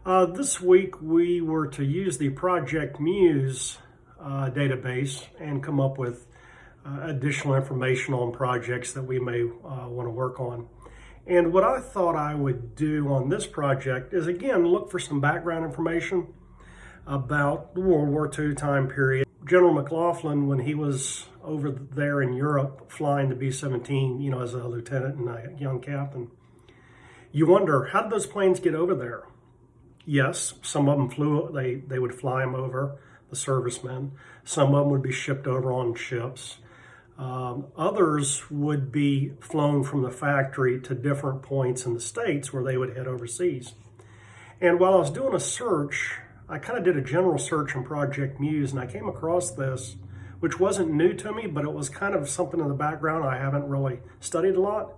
This week we were to use the Project Muse database and come up with additional information on projects that we may want to work on. And what I thought I would do on this project is, again, look for some background information about the World War II time period. General McLaughlin, when he was over there in Europe flying the B-17, as a lieutenant and a young captain, you wonder, how did those planes get over there? Yes, some of them flew, they would fly them over, the servicemen. Some of them would be shipped over on ships. Others would be flown from the factory to different points in the States where they would head overseas. And while I was doing a search, I kind of did a general search in Project Muse, and I came across this, which wasn't new to me, but it was kind of something in the background I haven't really studied a lot.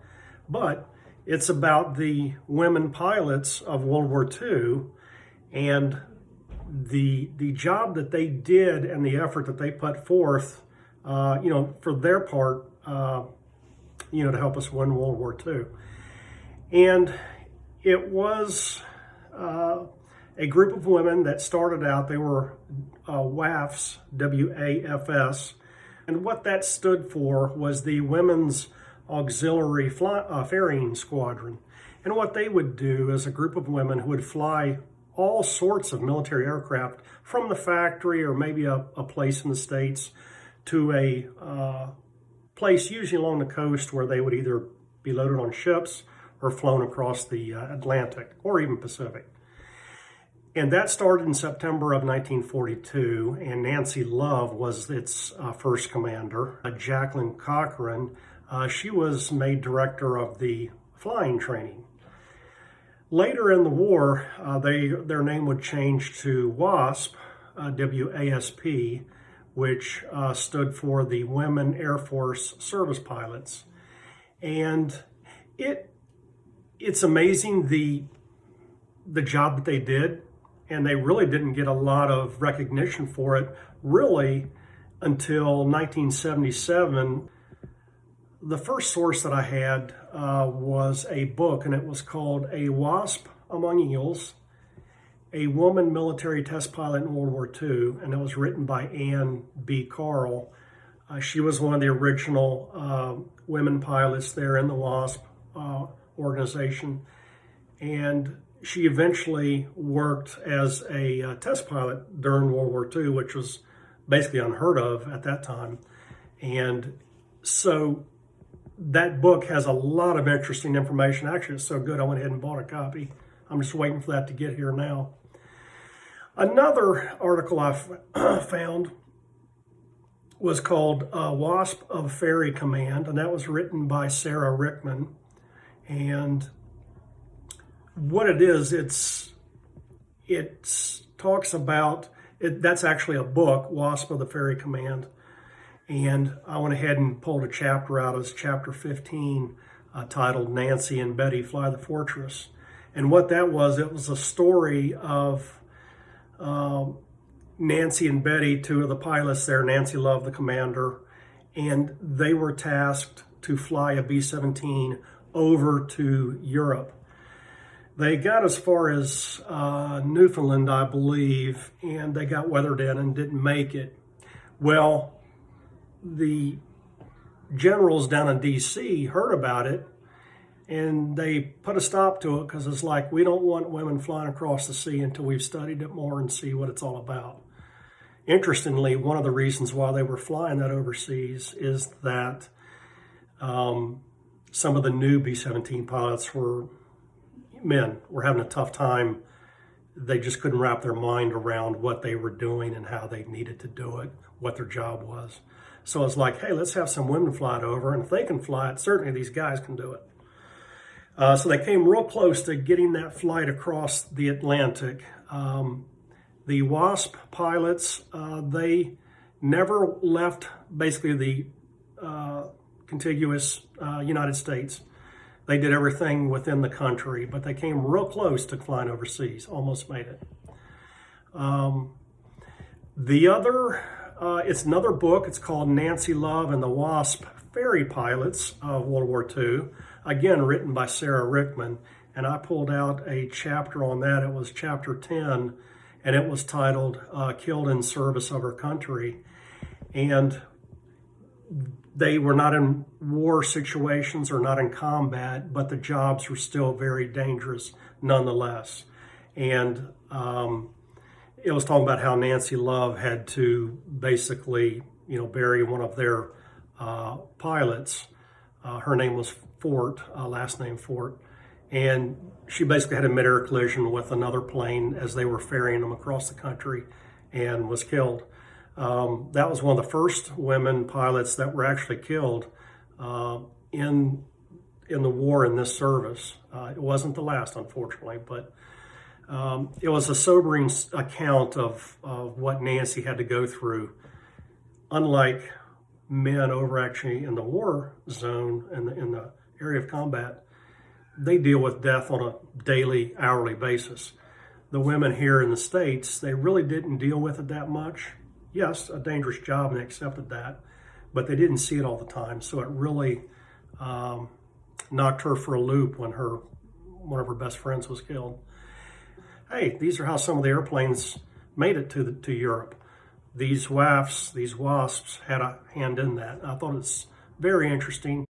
But it's about the women pilots of World War II and the job that they did and the effort that they put forth, for their part, to help us win World War II. And it was a group of women that started out. They were WAFS, WAFS, and what that stood for was the Women's Auxiliary Ferrying Squadron. And what they would do is a group of women who would fly all sorts of military aircraft from the factory or maybe a place in the States to a place usually along the coast where they would either be loaded on ships or flown across the Atlantic or even Pacific. And that started in September of 1942, and Nancy Love was its first commander. Jacqueline Cochran, she was made director of the flying training. Later in the war, their name would change to WASP, WASP, which stood for the Women Air Force Service Pilots. And it's amazing the job that they did, and they really didn't get a lot of recognition for it, really, until 1977. The first source that I had was a book, and it was called A Wasp Among Eels, a Woman Military Test Pilot in World War II, and it was written by Anne B. Carl. She was one of the original women pilots there in the WASP organization, and she eventually worked as a test pilot during World War II, which was basically unheard of at that time. And so that book has a lot of interesting information. Actually, it's so good I went ahead and bought a copy. I'm just waiting for that to get here now. Another article I found was called WASP of Ferry Command, and that was written by Sarah Rickman. And what it is, it talks about, that's actually a book, WASP of the Ferry Command. And I went ahead and pulled a chapter out as chapter 15, titled Nancy and Betty Fly the Fortress. And what that was, it was a story of Nancy and Betty, two of the pilots there, Nancy Love, the commander, and they were tasked to fly a B-17 over to Europe. They got as far as Newfoundland, I believe, and they got weathered in and didn't make it. Well, the generals down in D.C. heard about it, and they put a stop to it because it's like, we don't want women flying across the sea until we've studied it more and see what it's all about. Interestingly, one of the reasons why they were flying that overseas is that some of the new B-17 pilots were having a tough time. They just couldn't wrap their mind around what they were doing and how they needed to do it, what their job was. So it's like, hey, let's have some women fly it over, and if they can fly it, certainly these guys can do it. So they came real close to getting that flight across the Atlantic. The WASP pilots, they never left basically the contiguous United States. They did everything within the country, but they came real close to flying overseas, almost made it. It's another book. It's called Nancy Love and the WASP Ferry Pilots of World War II, again, written by Sarah Rickman. and I pulled out a chapter on that. It was chapter 10, and it was titled Killed in Service of Our Country. And they were not in war situations or not in combat, but the jobs were still very dangerous nonetheless. And it was talking about how Nancy Love had to basically, bury one of their pilots. Her name was Fort, last name Fort. And she basically had a mid-air collision with another plane as they were ferrying them across the country and was killed. That was one of the first women pilots that were actually killed in the war in this service. It wasn't the last, unfortunately, but it was a sobering account of what Nancy had to go through. Unlike men over actually in the war zone, in the area of combat, they deal with death on a daily, hourly basis. The women here in the States, they really didn't deal with it that much. Yes, a dangerous job, and they accepted that, but they didn't see it all the time. So it really knocked her for a loop when one of her best friends was killed. Hey, these are how some of the airplanes made it to Europe. These WAFs, these WASPs had a hand in that. I thought it's very interesting.